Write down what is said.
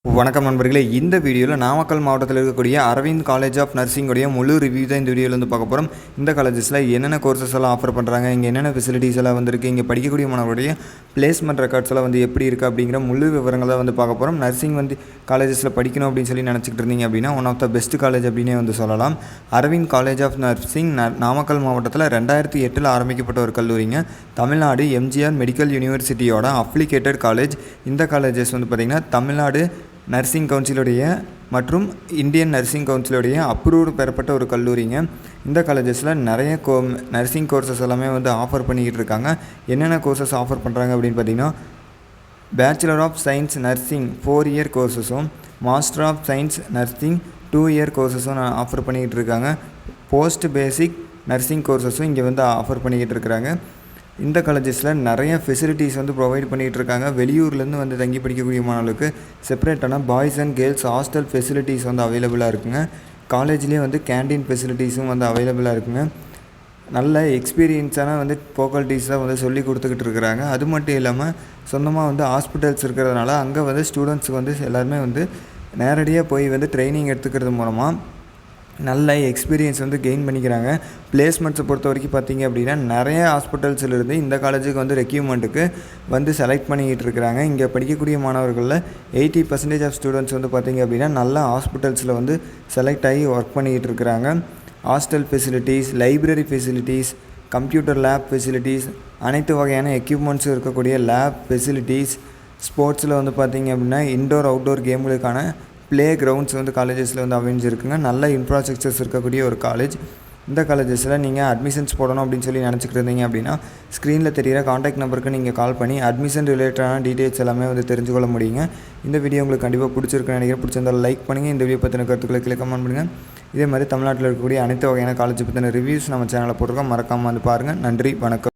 வணக்கம் நண்பர்களே, இந்த வீடியோவில் நாமக்கல் மாவட்டத்தில் இருக்கக்கூடிய அரவிந்த் காலேஜ் ஆஃப் நர்சிங்கோடைய முழு ரிவ்யூ தான் இந்த வீடியோவில் பார்க்க போகிறோம். இந்த காலேஜஸில் என்னென்ன கோர்சஸ் எல்லாம் ஆஃபர் பண்ணுறாங்க, இங்கே என்னென்ன ஃபெசிலிட்டிஸ் எல்லாம் வந்துருக்கு, இங்கே படிக்கக்கூடிய மாணவருடைய பிளேஸ்மெண்ட் ரெக்கார்ட்ஸ் எல்லாம் எப்படி இருக்குது அப்படிங்கிற முழு விவரங்களை பார்க்க போகிறோம். நர்சிங் காலேஜஸில் படிக்கணும் அப்படின்னு சொல்லி நினச்சிக்கிட்டு இருந்தீங்க அப்படின்னா one of the best college அப்படின்னே சொல்லலாம். Aravind college of nursing Namakkal மாவட்டத்தில் 2008 ஆரம்பிக்கப்பட்ட ஒரு கல்லூரிங்க. தமிழ்நாடு எம்ஜிஆர் மெடிக்கல் யூனிவர்சிட்டியோட அப்ளிகேட்டட் காலேஜ். இந்த காலேஜஸ் பார்த்திங்கன்னா தமிழ்நாடு நர்சிங் கவுன்சிலுடைய மற்றும் இந்தியன் நர்சிங் கவுன்சிலுடைய அப்ரூவ்டு பெறப்பட்ட ஒரு கல்லூரிங்க. இந்த காலேஜஸில் நிறைய நர்சிங் கோர்சஸ் எல்லாமே ஆஃபர் பண்ணிக்கிட்டு இருக்காங்க. என்னென்ன கோர்சஸ் ஆஃபர் பண்ணுறாங்க அப்படின்னு பார்த்திங்கன்னா, bachelor of science nursing 4 year கோர்சஸும், master of science nursing 2 year கோர்சஸும் ஆஃபர் பண்ணிக்கிட்டு இருக்காங்க. போஸ்ட் பேசிக் நர்சிங் கோர்சஸும் இங்கே ஆஃபர் பண்ணிக்கிட்டு இருக்கிறாங்க. இந்த காலேஜஸில் நிறைய ஃபெசிலிட்டிஸ் ப்ரொவைட் பண்ணிகிட்டு இருக்காங்க. வெளியூர்லேருந்து தங்கி படிக்கக்கூடிய மாணவர்களுக்கு செப்பரேட்டான boys and girls hostel facilities அவைலபிளாக இருக்குங்க. காலேஜ்லேயே கேண்டீன் ஃபெசிலிட்டிஸும் அவைலபிளாக இருக்குங்க. நல்ல எக்ஸ்பீரியன்ஸான ஃபேக்கல்ட்டிஸாக சொல்லி கொடுத்துக்கிட்டு இருக்கிறாங்க. அது மட்டும் இல்லாமல் சொந்தமாக ஹாஸ்பிட்டல்ஸ் இருக்கிறதுனால அங்கே ஸ்டூடெண்ட்ஸுக்கு எல்லாருமே நேரடியாக போய் ட்ரைனிங் எடுத்துக்கிறது மூலமாக நல்ல எக்ஸ்பீரியன்ஸ் கெயின் பண்ணிக்கிறாங்க. பிளேஸ்மெண்ட்ஸை பொறுத்த வரைக்கும் பார்த்திங்க அப்படின்னா நிறைய ஹாஸ்பிட்டல்ஸிலிருந்து இந்த காலேஜுக்கு ரெக்யூப்மெண்ட்டுக்கு செலக்ட் பண்ணிக்கிட்டு இருக்கிறாங்க. இங்கே படிக்கக்கூடிய மாணவர்களில் 80% ஆஃப் ஸ்டூடெண்ட்ஸ் பார்த்திங்க அப்படின்னா நல்ல ஹாஸ்பிட்டல்ஸில் செலக்ட் ஆகி ஒர்க் பண்ணிக்கிட்டு இருக்கிறாங்க. Hostel facilities, library facilities, computer lab facilities, அனைத்து வகையான எக்யூப்மெண்ட்ஸும் இருக்கக்கூடிய லேப் ஃபெசிலிட்டிஸ், ஸ்போர்ட்ஸில் பார்த்திங்க அப்படின்னா இன்டோர் அவுட்டோர் கேம்களுக்கான ப்ளே கிரவுண்ட்ஸ் காலேஜஸில் அமைஞ்சிருக்குங்க. நல்ல இன்ஃப்ராஸ்ட்ரக்சர்ஸ் இருக்கக்கூடிய ஒரு காலேஜ். இந்த காலேஜஸில் நீங்கள் அட்மிஷன்ஸ் போடணும் அப்படின்னு சொல்லி நினச்சிக்கிட்டு இருந்தீங்க அப்படின்னா ஸ்க்ரீனில் தெரிகிற காண்டாக்ட் நம்பருக்கு நீங்கள் கால் பண்ணி அட்மிஷன் ரிலேட்டடான டீட்டெயில்ஸ் எல்லாமே தெரிஞ்சுக்கொள்ள முடியுங்க. இந்த வீடியோ உங்களுக்கு கண்டிப்பாக பிடிச்சிருக்குன்னு நினைக்கிறேன். பிடிச்சிருந்தாலும் லைக் பண்ணுங்கள். இந்த வீடியோ பற்றின கருத்துக்களை கீழே கமெண்ட் பண்ணுங்கள். இதே மாதிரி தமிழ்நாட்டில் இருக்கக்கூடிய அனைத்து வகையான காலேஜ் பற்றின ரிவ்யூஸ் நம்ம சேனலில் போட்டிருக்கோம். மறக்காமல் பாருங்கள். நன்றி, வணக்கம்.